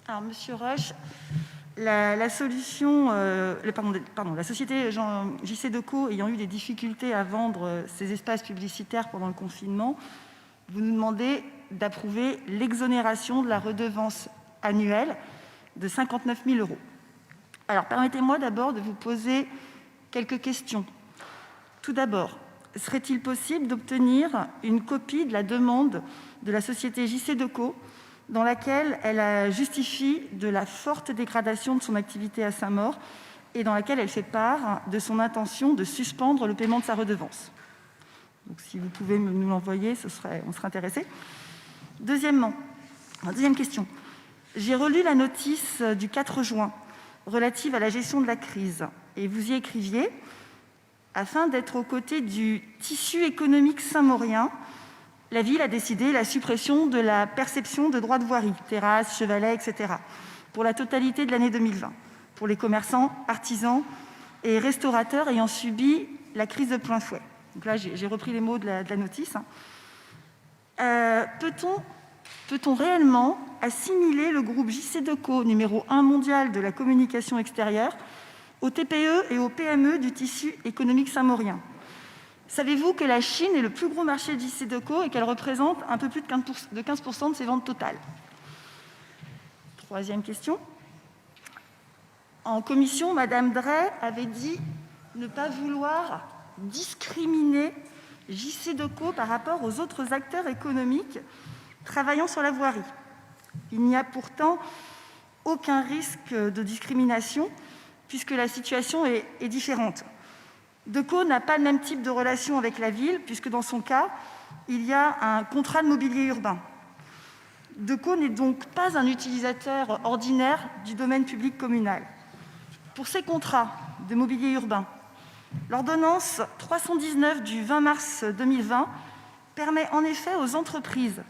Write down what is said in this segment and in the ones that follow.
Alors, Monsieur Roche, la solution, la société JC Decaux ayant eu des difficultés à vendre ses espaces publicitaires pendant le confinement, vous nous demandez d'approuver l'exonération de la redevance annuelle de 59 000 €. Alors, permettez-moi d'abord de vous poser quelques questions. Tout d'abord, serait-il possible d'obtenir une copie de la demande de la société JC Decaux dans laquelle elle justifie de la forte dégradation de son activité à Saint-Maur et dans laquelle elle fait part de son intention de suspendre le paiement de sa redevance? Donc, si vous pouvez nous l'envoyer, on serait intéressé. Deuxième question. J'ai relu la notice du 4 juin relative à la gestion de la crise et vous y écriviez: afin d'être aux côtés du tissu économique saint-maurien, la ville a décidé la suppression de la perception de droits de voirie, terrasses, chevalets, etc., pour la totalité de l'année 2020, pour les commerçants, artisans et restaurateurs ayant subi la crise de plein fouet. Donc là, j'ai repris les mots de la notice. Peut-on réellement assimiler le groupe JC Decaux, numéro 1 mondial de la communication extérieure, aux TPE et aux PME du tissu économique saint-maurien? Savez-vous que la Chine est le plus gros marché de JC Decaux et qu'elle représente un peu plus de 15% de ses ventes totales? Troisième question. En commission, Madame Drey avait dit ne pas vouloir discriminer JC Decaux par rapport aux autres acteurs économiques travaillant sur la voirie. Il n'y a pourtant aucun risque de discrimination puisque la situation est différente. Decaux n'a pas le même type de relation avec la ville, puisque dans son cas, il y a un contrat de mobilier urbain. Decaux n'est donc pas un utilisateur ordinaire du domaine public communal. Pour ces contrats de mobilier urbain, l'ordonnance 319 du 20 mars 2020 permet en effet aux entreprises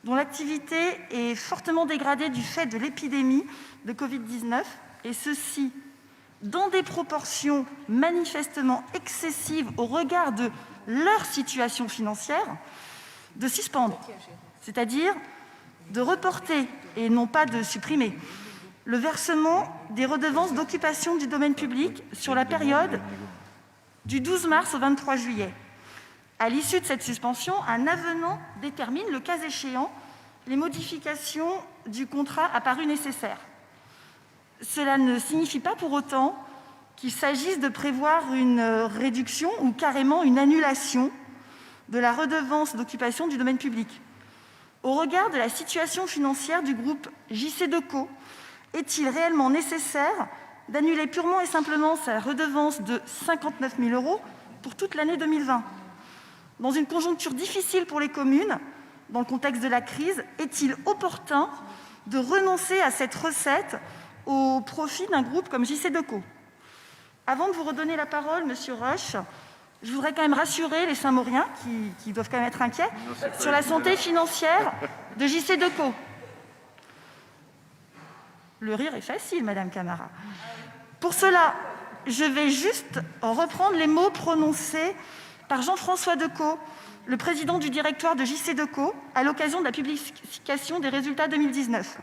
dont l'activité est fortement dégradée du fait de l'épidémie de Covid-19, et ceci dans des proportions manifestement excessives au regard de leur situation financière, de suspendre, c'est-à-dire de reporter, et non pas de supprimer, le versement des redevances d'occupation du domaine public sur la période du 12 mars au 23 juillet. À l'issue de cette suspension, un avenant détermine, le cas échéant, les modifications du contrat apparues nécessaires. Cela ne signifie pas pour autant qu'il s'agisse de prévoir une réduction ou carrément une annulation de la redevance d'occupation du domaine public. Au regard de la situation financière du groupe JC Decaux, est-il réellement nécessaire d'annuler purement et simplement sa redevance de 59 000 € pour toute l'année 2020 ? Dans une conjoncture difficile pour les communes, dans le contexte de la crise, est-il opportun de renoncer à cette recette au profit d'un groupe comme JC Decaux? Avant de vous redonner la parole, Monsieur Roche, je voudrais quand même rassurer les Saint-Mauriens, qui doivent quand même être inquiets, sur la santé financière de JC Decaux. Le rire est facile, Madame Camara. Pour cela, je vais juste reprendre les mots prononcés par Jean-François Decaux, le président du directoire de JC Decaux, à l'occasion de la publication des résultats 2019.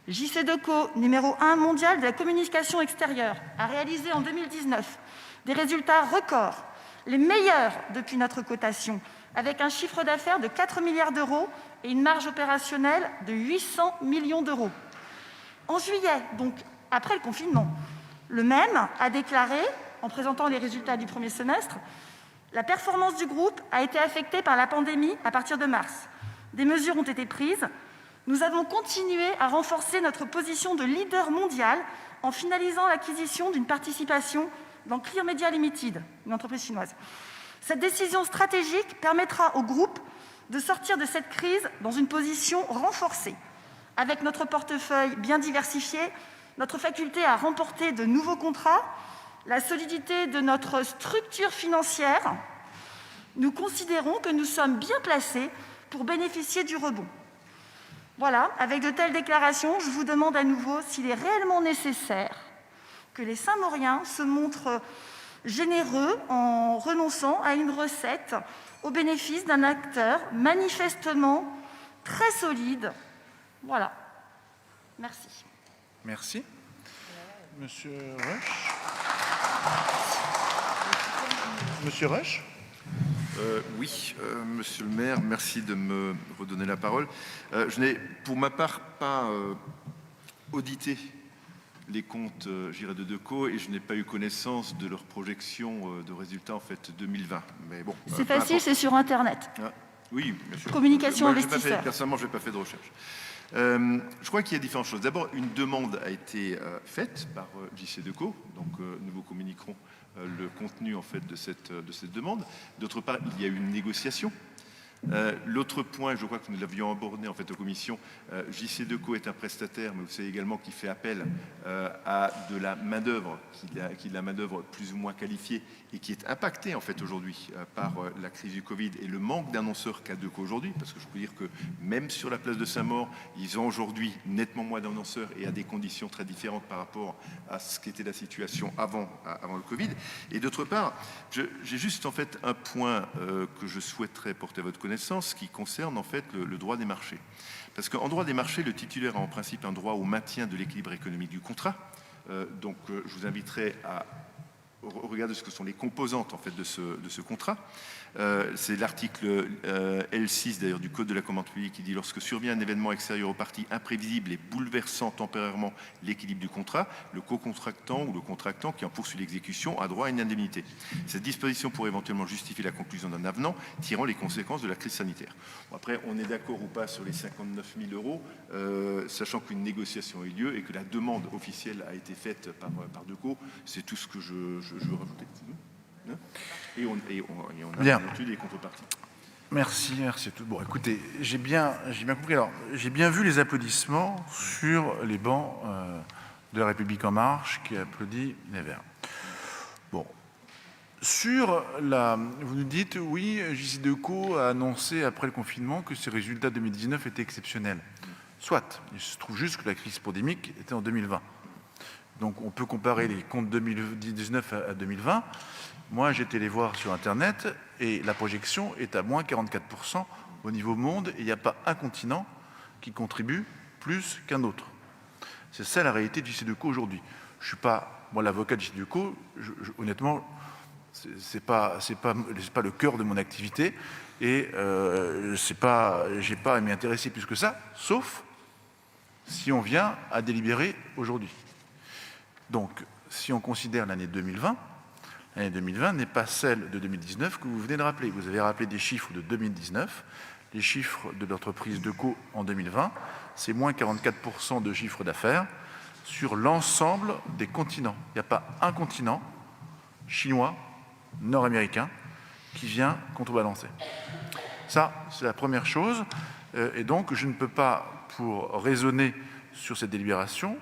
JC Decaux, numéro 1 mondial de la communication extérieure, a réalisé en 2019 des résultats records, les meilleurs depuis notre cotation, avec un chiffre d'affaires de 4 milliards d'euros et une marge opérationnelle de 800 millions d'euros. En juillet, donc après le confinement, le même a déclaré, en présentant les résultats du premier semestre, « La performance du groupe a été affectée par la pandémie à partir de mars. Des mesures ont été prises. Nous avons continué à renforcer notre position de leader mondial en finalisant l'acquisition d'une participation dans Clear Media Limited, une entreprise chinoise. Cette décision stratégique permettra au groupe de sortir de cette crise dans une position renforcée, avec notre portefeuille bien diversifié, notre faculté à remporter de nouveaux contrats, la solidité de notre structure financière. Nous considérons que nous sommes bien placés pour bénéficier du rebond. » Voilà, avec de telles déclarations, je vous demande à nouveau s'il est réellement nécessaire que les Saint-Mauriens se montrent généreux en renonçant à une recette au bénéfice d'un acteur manifestement très solide. Voilà. Merci. Merci. Monsieur Rush. Monsieur Rush. Oui, monsieur le maire, merci de me redonner la parole. Je n'ai, pour ma part, pas audité les comptes, de Decaux, et je n'ai pas eu connaissance de leur projection de résultats en fait 2020. Mais bon, C'est facile, c'est sur Internet. Ah, oui, bien sûr. Communication investisseur. Personnellement, je n'ai pas fait de recherche. Je crois qu'il y a différentes choses. D'abord, une demande a été faite par JC Decaux, donc nous vous communiquerons le contenu en fait de cette demande. D'autre part, il y a eu une négociation. L'autre point, je crois que nous l'avions abordé en fait aux commissions, JC Decaux est un prestataire, mais vous savez également qu'il fait appel à de la main-d'œuvre, qui est de la main-d'œuvre plus ou moins qualifiée et qui est impactée en fait aujourd'hui par la crise du Covid et le manque d'annonceurs qu'a Decaux aujourd'hui, parce que je peux dire que même sur la place de Saint-Maur, ils ont aujourd'hui nettement moins d'annonceurs et à des conditions très différentes par rapport à ce qu'était la situation avant le Covid. Et d'autre part, j'ai juste en fait un point que je souhaiterais porter à votre connaissance, qui concerne en fait le droit des marchés. Parce qu'en droit des marchés, le titulaire a en principe un droit au maintien de l'équilibre économique du contrat. Donc je vous inviterai à regarder ce que sont les composantes en fait de ce contrat. C'est l'article L6 d'ailleurs du Code de la commande publique qui dit: lorsque survient un événement extérieur aux parties imprévisible et bouleversant temporairement l'équilibre du contrat, le co-contractant ou le contractant qui en poursuit l'exécution a droit à une indemnité. Cette disposition pourrait éventuellement justifier la conclusion d'un avenant tirant les conséquences de la crise sanitaire. Bon, après, on est d'accord ou pas sur les 59 000 €, sachant qu'une négociation a eu lieu et que la demande officielle a été faite par Decaux. C'est tout ce que je veux rajouter. Et on a bien entendu des contreparties. Merci tout. Bon, écoutez, j'ai bien compris. Alors, j'ai bien vu les applaudissements sur les bancs de la République En Marche qui applaudit les Verts. Bon. Vous nous dites, oui, JC Decaux a annoncé après le confinement que ses résultats 2019 étaient exceptionnels. Soit. Il se trouve juste que la crise pandémique était en 2020. Donc, on peut comparer les comptes 2019 à 2020. Moi, j'ai été les voir sur Internet et la projection est à moins 44% au niveau monde et il n'y a pas un continent qui contribue plus qu'un autre. C'est ça la réalité de JC Decaux aujourd'hui. Je ne suis pas, moi, l'avocat de JC Decaux, honnêtement, c'est pas le cœur de mon activité et j'ai pas à m'y intéresser plus que ça, sauf si on vient à délibérer aujourd'hui. Donc, si on considère l'année 2020, l'année 2020 n'est pas celle de 2019 que vous venez de rappeler. Vous avez rappelé des chiffres de 2019. Les chiffres de l'entreprise Decaux en 2020, c'est moins 44% de chiffre d'affaires sur l'ensemble des continents. Il n'y a pas un continent, chinois, nord-américain, qui vient contrebalancer. Ça, c'est la première chose. Et donc, je ne peux pas, pour raisonner sur cette délibération,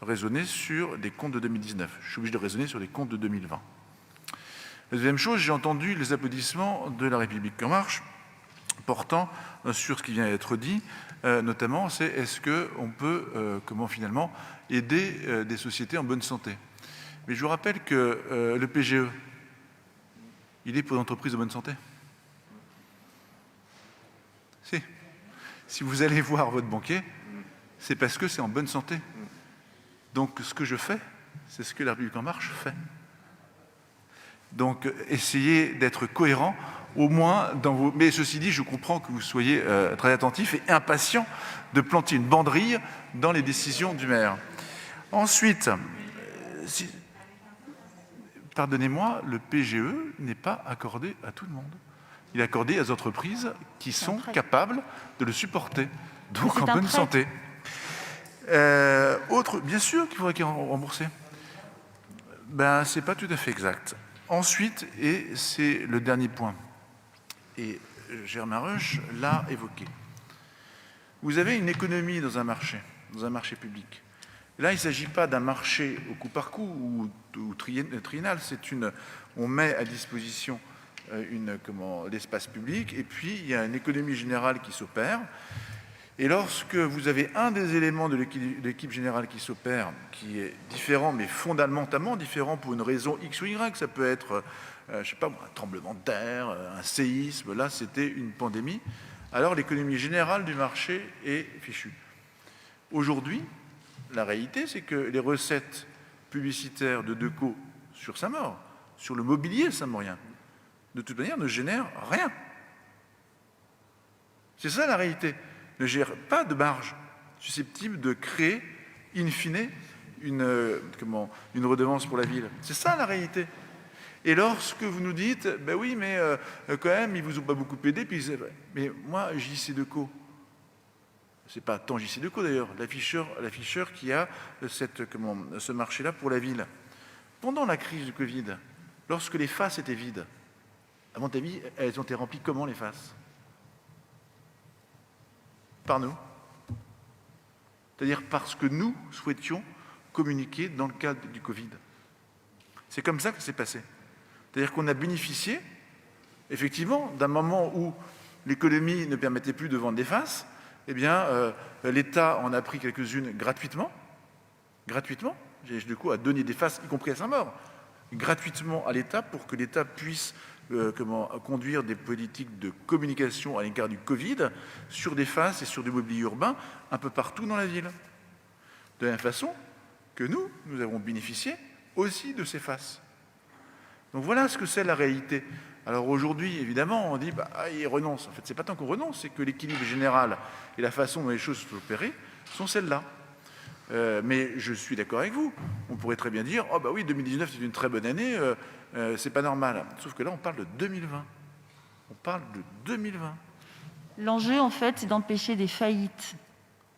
raisonner sur des comptes de 2019. Je suis obligé de raisonner sur les comptes de 2020. La deuxième chose, j'ai entendu les applaudissements de la République En Marche portant sur ce qui vient d'être dit, notamment, c'est est-ce qu'on peut, finalement, aider des sociétés en bonne santé. Mais je vous rappelle que le PGE, il est pour l'entreprise de bonne santé. Si vous allez voir votre banquier, c'est parce que c'est en bonne santé. Donc, ce que je fais, c'est ce que la République En Marche fait. Donc, essayez d'être cohérent, au moins dans vos... Mais ceci dit, je comprends que vous soyez très attentif et impatient de planter une banderille dans les décisions du maire. Ensuite, pardonnez-moi, le PGE n'est pas accordé à tout le monde. Il est accordé à des entreprises qui sont capables de le supporter, donc en bonne santé. Bien sûr qu'il faudrait qu'ils remboursent. Ben, c'est pas tout à fait exact. Ensuite, et c'est le dernier point, et Germain Rush l'a évoqué, vous avez une économie dans un marché public. Là, il ne s'agit pas d'un marché au coup par coup ou triennal, on met à disposition l'espace public, et puis il y a une économie générale qui s'opère. Et lorsque vous avez un des éléments de l'équipe générale qui s'opère, qui est différent, mais fondamentalement différent pour une raison X ou Y, ça peut être, un tremblement de terre, un séisme, là c'était une pandémie, alors l'économie générale du marché est fichue. Aujourd'hui, la réalité, c'est que les recettes publicitaires de Decaux sur Saint-Maur, sur le mobilier saint-maurien, de toute manière, ne génèrent rien. C'est ça la réalité. Ne gère pas de marge susceptible de créer, in fine, une redevance pour la ville. C'est ça la réalité. Et lorsque vous nous dites, ben oui, mais quand même, ils vous ont pas beaucoup aidé, puis mais moi, JC Decaux, c'est pas tant JC Decaux d'ailleurs, l'afficheur qui a ce marché-là pour la ville. Pendant la crise du Covid, lorsque les faces étaient vides, à mon avis, elles ont été remplies comment les faces? Par nous. C'est-à-dire parce que nous souhaitions communiquer dans le cadre du Covid. C'est comme ça que ça s'est passé. C'est-à-dire qu'on a bénéficié, effectivement, d'un moment où l'économie ne permettait plus de vendre des faces, eh bien, l'État en a pris quelques-unes gratuitement. Gratuitement. Du coup, a donné des faces, y compris à Saint-Maur, gratuitement à l'État pour que l'État puisse conduire des politiques de communication à l'égard du Covid sur des faces et sur du mobilier urbain un peu partout dans la ville. De la même façon que nous avons bénéficié aussi de ces faces. Donc voilà ce que c'est la réalité. Alors aujourd'hui, évidemment, on dit ils renoncent. En fait, c'est pas tant qu'on renonce, c'est que l'équilibre général et la façon dont les choses sont opérées sont celles-là. Mais je suis d'accord avec vous. On pourrait très bien dire, oh bah oui, 2019 c'est une très bonne année, c'est pas normal. Sauf que là, on parle de 2020. On parle de 2020. L'enjeu, en fait, c'est d'empêcher des faillites.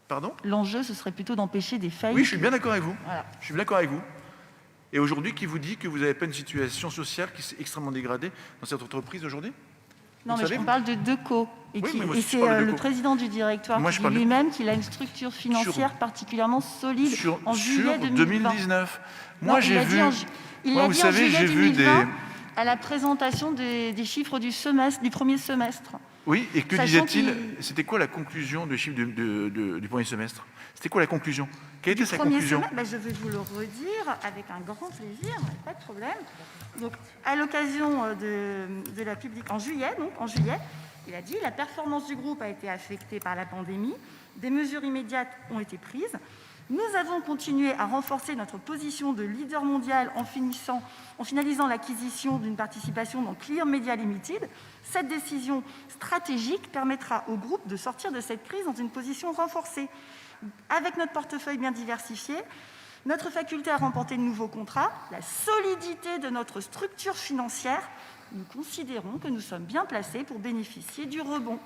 Pardon ? L'enjeu, ce serait plutôt d'empêcher des faillites. Oui, je suis bien d'accord avec vous. Voilà. Je suis bien d'accord avec vous. Et aujourd'hui, qui vous dit que vous n'avez pas une situation sociale qui s'est extrêmement dégradée dans cette entreprise aujourd'hui ? Non, mais on parle de Decaux. Et, oui, et c'est le président du directoire qui dit lui-même qu'il a une structure financière particulièrement solide en juillet 2019. Moi, j'ai vu... Il l'a dit en juillet 2020 à la présentation des chiffres du premier semestre. Oui, et que disait-il? C'était quoi la conclusion du chiffre du premier semestre? C'était quoi la conclusion? Quelle était sa conclusion? Je vais vous le redire avec un grand plaisir, pas de problème. Donc, à l'occasion de la publication en juillet, il a dit « La performance du groupe a été affectée par la pandémie. Des mesures immédiates ont été prises. Nous avons continué à renforcer notre position de leader mondial en finalisant l'acquisition d'une participation dans Clear Media Limited. Cette décision stratégique permettra au groupe de sortir de cette crise dans une position renforcée. Avec notre portefeuille bien diversifié, notre faculté à remporter de nouveaux contrats, la solidité de notre structure financière, nous considérons que nous sommes bien placés pour bénéficier du rebond. »